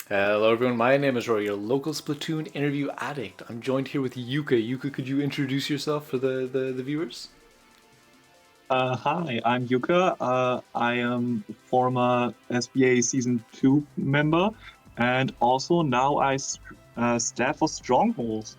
Hello, everyone. My name is Roy, your local Splatoon interview addict. I'm joined here with Yucca. Yucca, could you introduce yourself for the viewers? Hi, I'm Yucca. I am former SBA Season 2 member, and also now staff for Stronghold.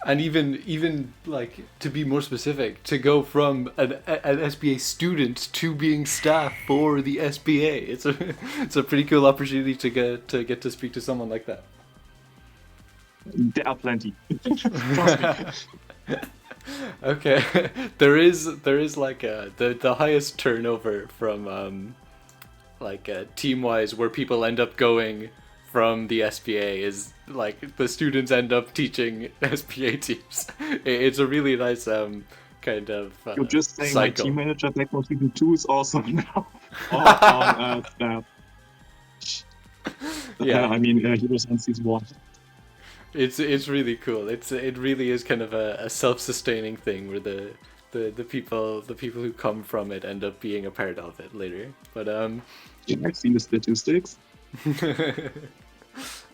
And even like to be more specific, to go from an SBA student to being staff for the SBA, it's a pretty cool opportunity to get to speak to someone like that. There are plenty. Trust me. Okay, there is like the highest turnover from team wise where people end up going from the SBA is like the students end up teaching SBA teams. It's a really nice kind of You're just saying my team cycle. manager back from Season 2 is also now on staff. Yeah, He was on Season 1. it's really cool. It really is kind of a self-sustaining thing where the people who come from it end up being a part of it later. But Yeah, I've seen the statistics.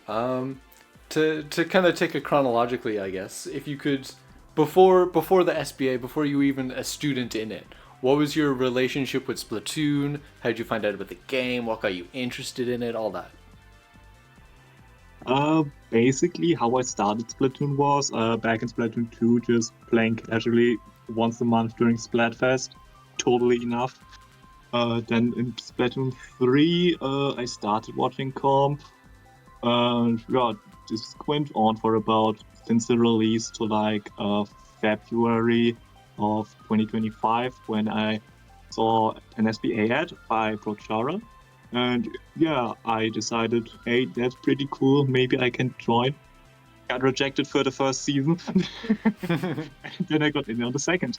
to kind of take it chronologically, I guess, if you could, before the SBA, before you were even a student in it, what was your relationship with Splatoon? How did you find out about the game? What got you interested in it? All that. Basically, how I started Splatoon was back in Splatoon 2, just playing casually once a month during Splatfest. Totally enough. Then in Splatoon 3, I started watching comp. Yeah, this went on for about since the release to like February of 2025 when I saw an SBA ad by Brochara. And yeah, I decided, hey, that's pretty cool. Maybe I can join. Got rejected for the first season. And then I got in on the second.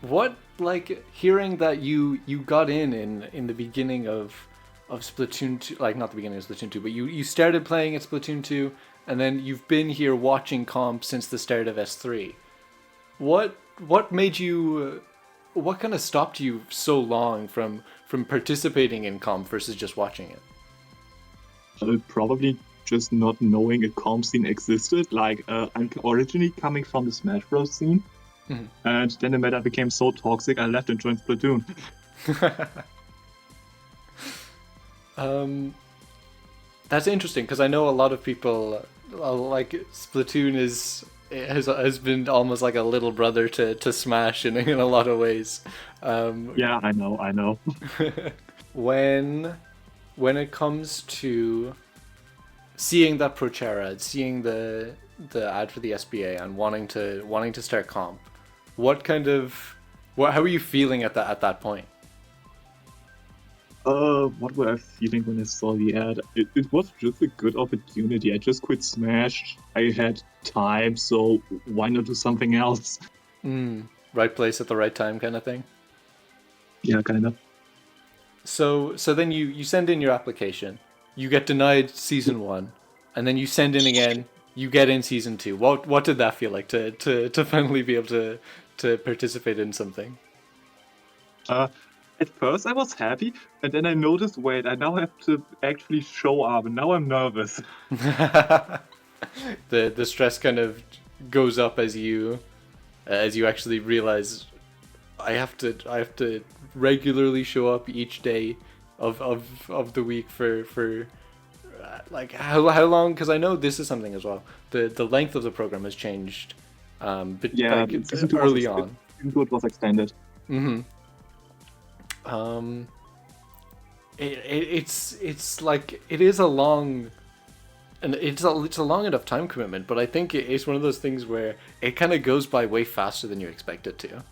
What, like, hearing that you got in the beginning of Splatoon 2, like not the beginning of Splatoon 2, but you started playing at Splatoon 2, and then you've been here watching comp since the start of S3. What made you what kind of stopped you so long from participating in comp versus just watching it? Probably just not knowing a comp scene existed. Like, I'm originally coming from the Smash Bros. Scene, Mhm. and then the meta became so toxic, I left and joined Splatoon. um, that's interesting because I know a lot of people like Splatoon has been almost like a little brother to Smash in a lot of ways. Um, Yeah, I know. when when it comes to seeing that Prochera ad, seeing the ad for the SBA, and wanting to start comp, what kind of how are you feeling at that point? What were I feeling when I saw the ad? It was just a good opportunity. I just quit Smash. I had time, so why not do something else? Right place at the right time kind of thing. Yeah, kind of. So then you send in your application, you get denied season one, and then you send in again, you get in season two. What did that feel like to finally be able to participate in something? Uh, at first I was happy, and then I noticed, wait, I now have to actually show up, and now I'm nervous. The stress kind of goes up as you actually realize I have to regularly show up each day of the week for like how long, because I know this is something as well, the length of the program has changed, but Yeah, like season two early on. season two was extended. um it's like it is a long, and it's a long enough time commitment, but I think it's one of those things where it kind of goes by way faster than you expect it to.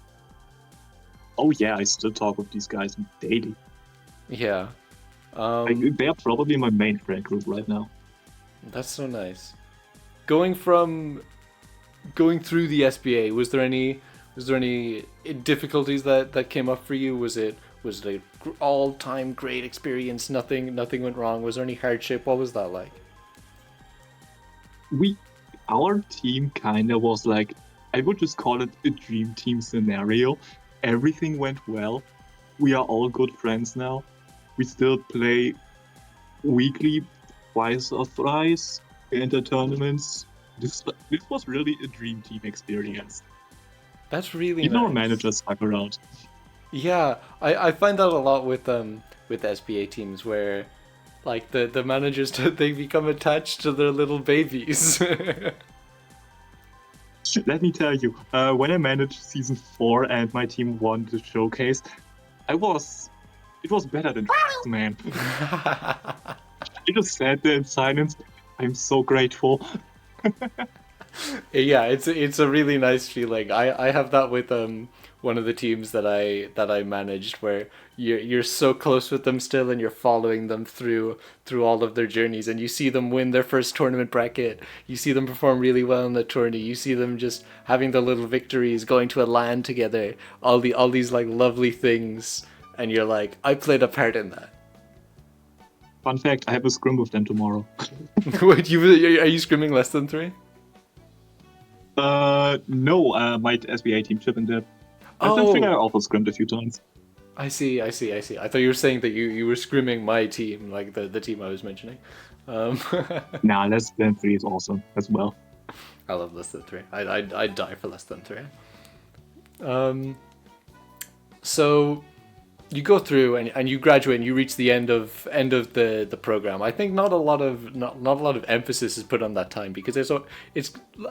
Oh yeah, I still talk with these guys daily. Yeah. Like, they are probably my main friend group right now. That's so nice. Going from going through the SBA, was there any difficulties that came up for you? Was it a all time great experience? Nothing went wrong. Was there any hardship? What was that like? we Our team kind of was like, I would just call it a dream team scenario. Everything went well. We are all good friends now. We still play weekly, twice or thrice, enter tournaments. This was really a dream team experience. That's really Even our nice. managers stuck around. Yeah, I find that a lot with SBA teams where like the managers they become attached to their little babies. Let me tell you, when I managed season 4 and my team won the showcase, it was better than man. I just sat there in silence. I'm so grateful. Yeah, it's a really nice feeling. I have that with one of the teams that I managed where you're so close with them still and you're following them through all of their journeys and you see them win their first tournament bracket. You see them perform really well in the tourney. You see them just having the little victories, going to a LAN together, all these like lovely things and you're like, I played a part in that. Fun fact, I have a scrim with them tomorrow. Wait, are you scrimming less than 3? No, my SBA team chip in there. I think I Oh, also scrimmed a few times. I see. I thought you were saying that you were scrimming my team, like the team I was mentioning. Um, Nah, less than 3 is awesome as well. I love less than 3. I'd die for less than 3. Um, so you go through and you graduate and you reach the end of the program. I think not a lot of emphasis is put on that time because it's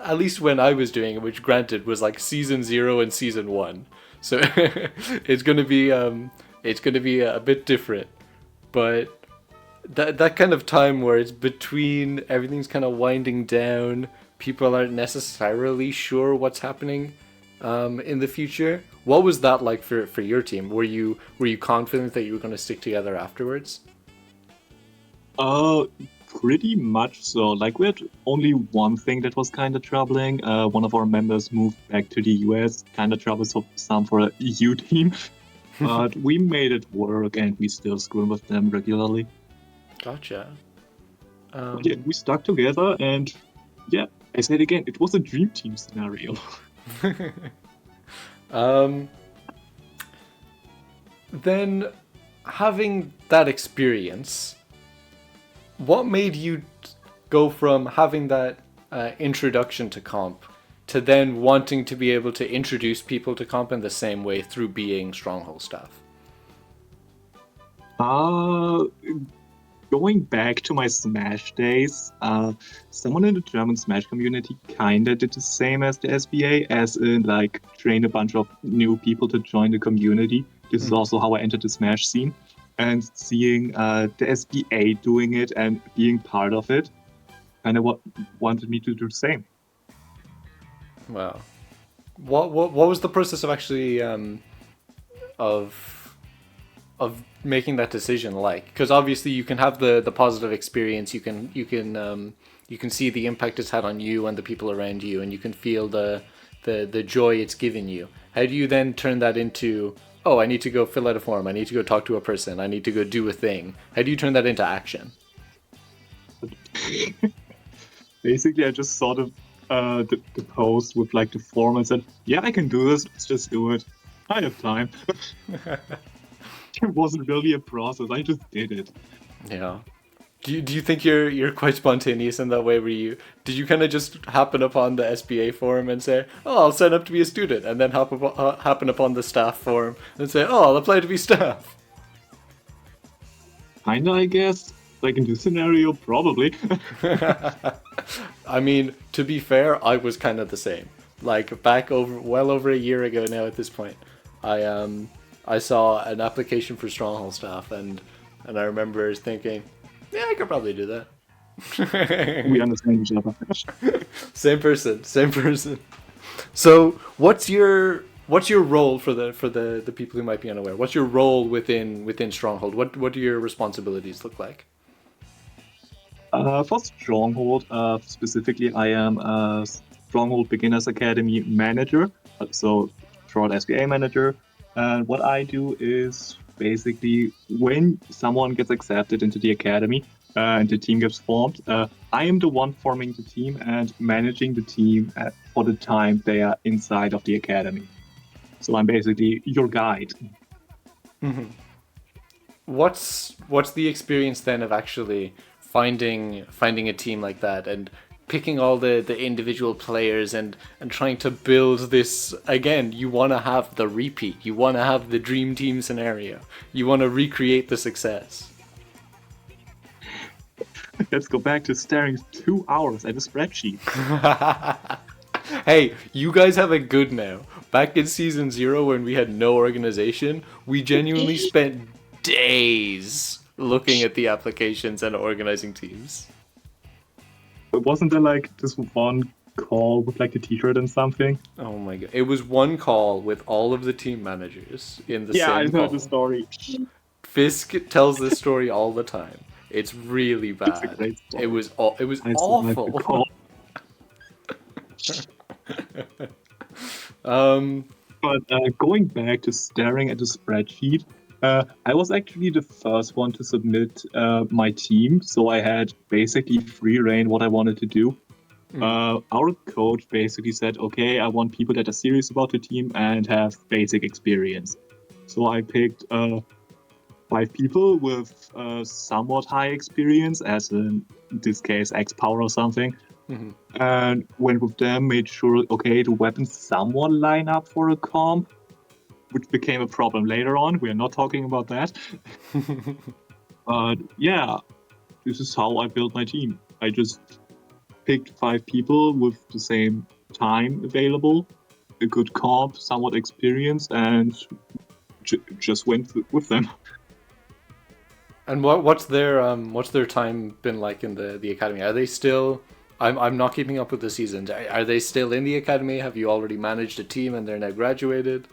at least when I was doing it, which granted was like season 0 and season 1. So it's gonna be a bit different, but that kind of time where it's between everything's kind of winding down, people aren't necessarily sure what's happening in the future. What was that like for your team? Were you confident that you were going to stick together afterwards? Uh, Pretty much so. Like, we had only one thing that was kind of troubling. One of our members moved back to the US, kind of troublesome for a EU team. But we made it work and we still scrim with them regularly. Gotcha. But yeah, we stuck together and yeah, I said again, it was a dream team scenario. Um, then having that experience, what made you go from having that introduction to comp to then wanting to be able to introduce people to comp in the same way through being Stronghold staff? Uh, Going back to my Smash days, someone in the German Smash community kinda did the same as the SBA, as in like train a bunch of new people to join the community. This is also how I entered the Smash scene, and seeing the SBA doing it and being part of it, kind of what wanted me to do the same. Wow. What was the process of actually of of making that decision like? Because obviously you can have the positive experience, you can see the impact it's had on you and the people around you, and you can feel the joy it's given you. How do you then turn that into, oh, I need to go fill out a form, I need to go talk to a person, I need to go do a thing? How do you turn that into action? Basically, I just saw the post with like the form and said, "Yeah, I can do this. Let's just do it. I have time." It wasn't really a process. I just did it. Yeah. Do you think you're quite spontaneous in that way? Where you kind of just happen upon the SBA forum and say, oh, I'll sign up to be a student, and then happen upon the staff forum and say, oh, I'll apply to be staff. Kinda, I guess. Like in this scenario, probably. I mean, to be fair, I was kind of the same. Like back over a year ago now at this point, I saw an application for Stronghold staff and I remember thinking, yeah, I could probably do that. We understand each other. Same person, same person. So, what's your role for the people who might be unaware? What's your role within Stronghold? What do your responsibilities look like? For Stronghold, specifically, I am a Stronghold Beginners Academy manager, so short SBA manager. And what I do is basically when someone gets accepted into the academy and the team gets formed, I am the one forming the team and managing the team for the time they are inside of the academy. So I'm basically your guide. what's the experience then of actually finding a team like that and picking all the individual players and trying to build this again? You want to have the repeat. You want to have the dream team scenario. You want to recreate the success. Let's go back to staring 2 hours at a spreadsheet. Hey, you guys have it good now. Back in season 0 when we had no organization, we genuinely spent days looking at the applications and organizing teams. But wasn't there like this one call with like the t-shirt and something? Oh my god. It was one call with all of the team managers in the Yeah, I same heard call. the story. Fisk tells this story all the time. It's really bad. It's a great story. It was I survived the awful. call. But going back to staring at the spreadsheet, I was actually the first one to submit my team, so I had basically free reign what I wanted to do. Our coach basically said, okay, I want people that are serious about the team and have basic experience. So I picked 5 people with somewhat high experience, as in this case X Power or something. And went with them, made sure, okay, the weapons somewhat line up for a comp, which became a problem later on. We are not talking about that. But yeah, this is how I built my team. I just picked 5 people with the same time available, a good comp, somewhat experienced, and just went with them. And what's their time been like in the academy? Are they still? I'm not keeping up with the seasons. Are they still in the academy? Have you already managed a team and they're now graduated?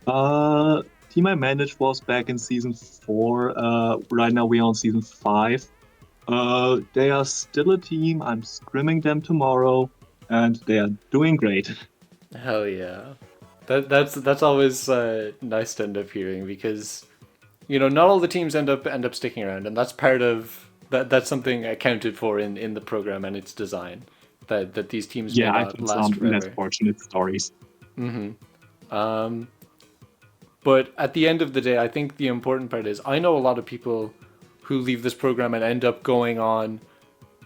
Team I managed was back in season 4. Right now we are on season 5. They are still a team. I'm scrimming them tomorrow, and they are doing great. Hell yeah, that's always nice to end up hearing because, not all the teams end up sticking around, and that's part of that. That's something accounted for in the program and its design. That these teams may I've not had last some forever. less fortunate stories. But at the end of the day, I think the important part is I know a lot of people who leave this program and end up going on,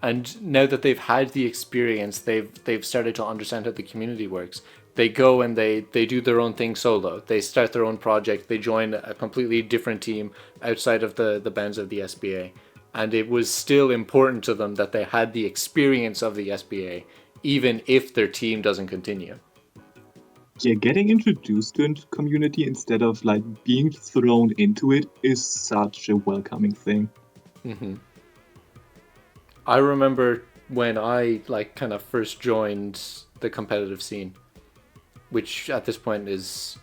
and now that they've had the experience, they've started to understand how the community works. They go and they do their own thing solo. They start their own project. They join a completely different team outside of the bounds of the SBA. And it was still important to them that they had the experience of the SBA, even if their team doesn't continue. Yeah, getting introduced to a community instead of like being thrown into it is such a welcoming thing. I remember when I kind of first joined the competitive scene, which at this point is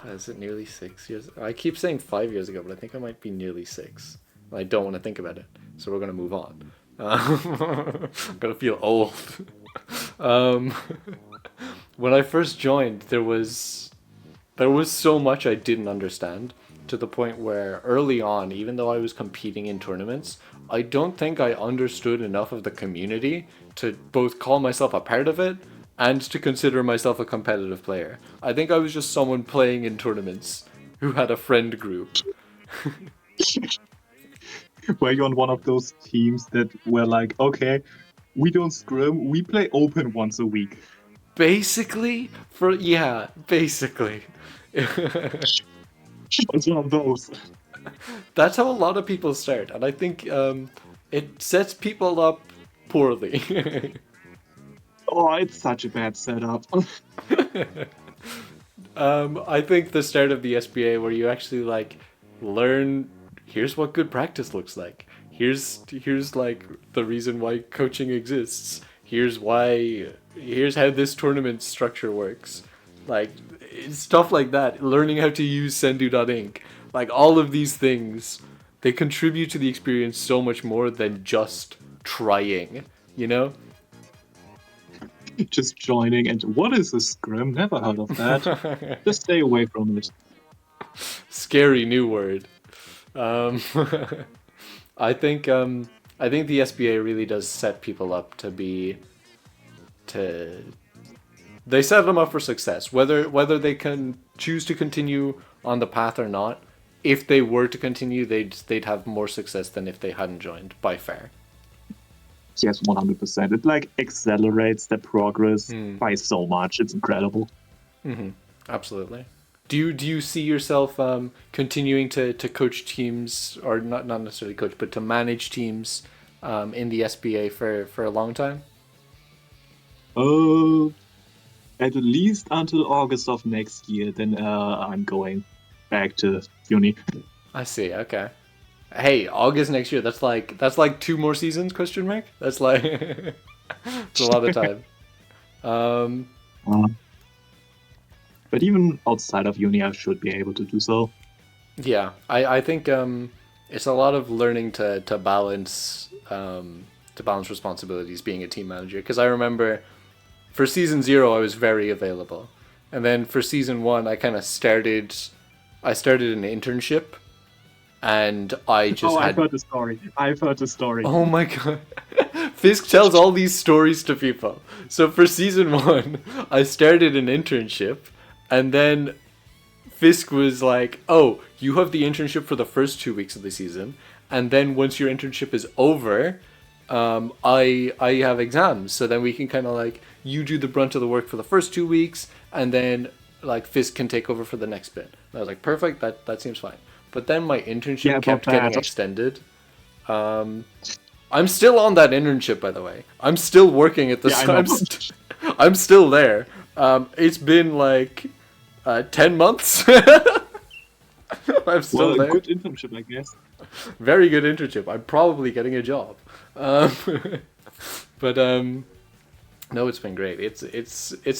it nearly 6 years? I keep saying 5 years ago, but I think I might be nearly 6. I don't want to think about it, so we're gonna move on. I'm gonna feel old. When I first joined, there was so much I didn't understand, to the point where early on, even though I was competing in tournaments, I don't think I understood enough of the community to both call myself a part of it and to consider myself a competitive player. I think I was just someone playing in tournaments who had a friend group. Were you on one of those teams that were like, okay, we don't scrim, we play open once a week? Basically. Basically. It's one of those. That's how a lot of people start, and I think it sets people up poorly. Oh, it's such a bad setup. I think the start of the SBA, where you actually learn, here's what good practice looks like. Here's like the reason why coaching exists. Here's how this tournament structure works. Like stuff like that. Learning how to use Sendu.inc. Like all of these things, they contribute to the experience so much more than just trying, Just joining, and what is a scrim? Never heard of that. Just stay away from it. Scary new word. I think the SBA really does set people up they set them up for success. Whether they can choose to continue on the path or not, if they were to continue, they'd have more success than if they hadn't joined by far. Yes, 100%. It like accelerates the progress Hmm. by so much. It's incredible. Absolutely. Do you see yourself continuing to coach teams, or not necessarily coach, but to manage teams in the SBA for a long time? Uh, at least until August of next year. Then I'm going back to uni. I see. Okay. Hey, August next year. That's like two more seasons? Question mark. That's like it's a lot of time. Um, Uh, but even outside of uni, I should be able to do so. yeah, I think it's a lot of learning to balance responsibilities being a team manager. Because I remember for season 0 I was very available, and then for season 1 I started an internship, and I just Oh, I've had heard the story. I've heard the story. oh my god. Fisk tells all these stories to people. So for season 1, I started an internship, and then Fisk was like, "Oh, you have the internship for the first 2 weeks of the season, and then once your internship is over, I have exams. So then we can kind of like you do the brunt of the work for the first 2 weeks, and then like Fisk can take over for the next bit." And I was like, "Perfect. That seems fine." But then my internship Yeah, but kept getting that. extended. I'm still on that internship, by the way. I'm still working at the. Yeah, I know. I'm still there. It's been like 10 months. I'm still Well, a there. good internship, I guess. Very good internship. I'm probably getting a job. Um, but no, it's been great. It's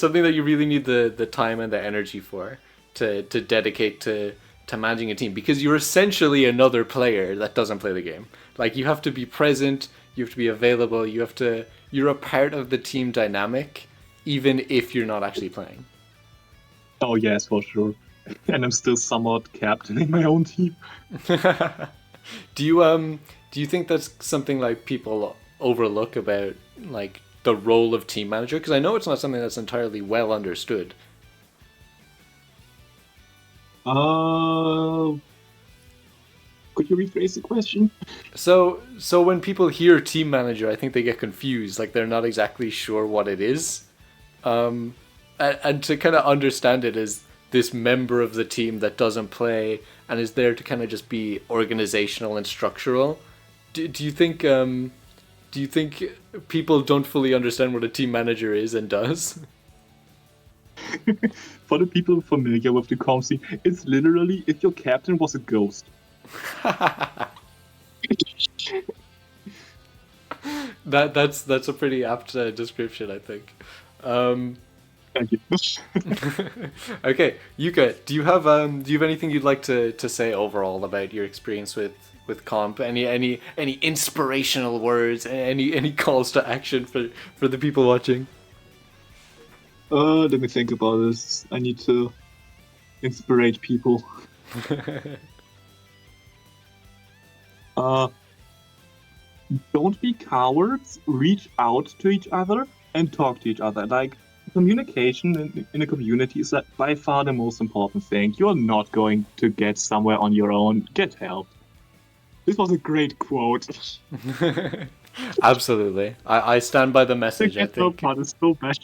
something that you really need the time and the energy for to dedicate to managing a team, because you're essentially another player that doesn't play the game. Like, you have to be present, you have to be available, you're a part of the team dynamic, even if you're not actually playing. Oh, yes, for sure. And I'm still somewhat captaining my own team. Do you think that's something like people overlook about like the role of team manager? Because I know it's not something that's entirely well understood. Uh, could you rephrase the question? So when people hear team manager, I think they get confused, like they're not exactly sure what it is. And to kind of understand it as this member of the team that doesn't play and is there to kind of just be organizational and structural. Do you think people don't fully understand what a team manager is and does? For the people familiar with the comp scene, it's literally if your captain was a ghost. That's a pretty apt description, I think. Um, Thank you. okay, Yuka, do you have anything you'd like to say overall about your experience with comp? Any inspirational words? Any calls to action for the people watching? Let me think about this. I need to inspire people. Uh, don't be cowards. Reach out to each other and talk to each other. Like, communication in a community is by far the most important thing. You're not going to get somewhere on your own. Get help. This was a great quote. Absolutely, I stand by the The message. I get help think part is so bad.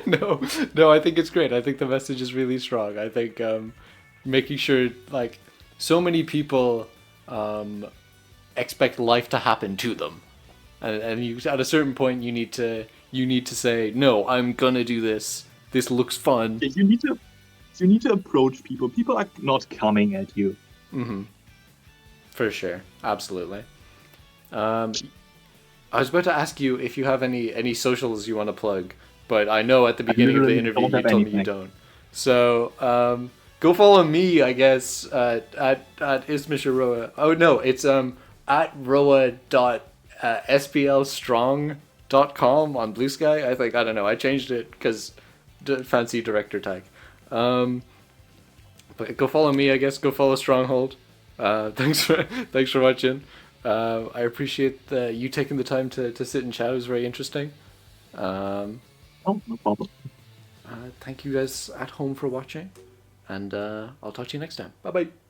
no, no, I think it's great. I think the message is really strong. I think making sure, like, so many people expect life to happen to them, and you at a certain point you need to say no. I'm gonna do this. This looks fun. Yeah, you need to approach people. People are not coming at you. For sure, absolutely. Um, I was about to ask you if you have any socials you want to plug, but I know at the I beginning of the literally interview don't you have told me you anything. don't. So go follow me, I guess, at ismisharoa. Oh no, it's at roa.splstrong.com on Blue Sky. I think, I don't know. I changed it because fancy director tag. Um, but go follow me, I guess. Go follow Stronghold. Thanks for watching. I appreciate you taking the time to sit and chat. It was very interesting. Um, Oh, no problem. thank you guys at home for watching. and I'll talk to you next time. Bye bye.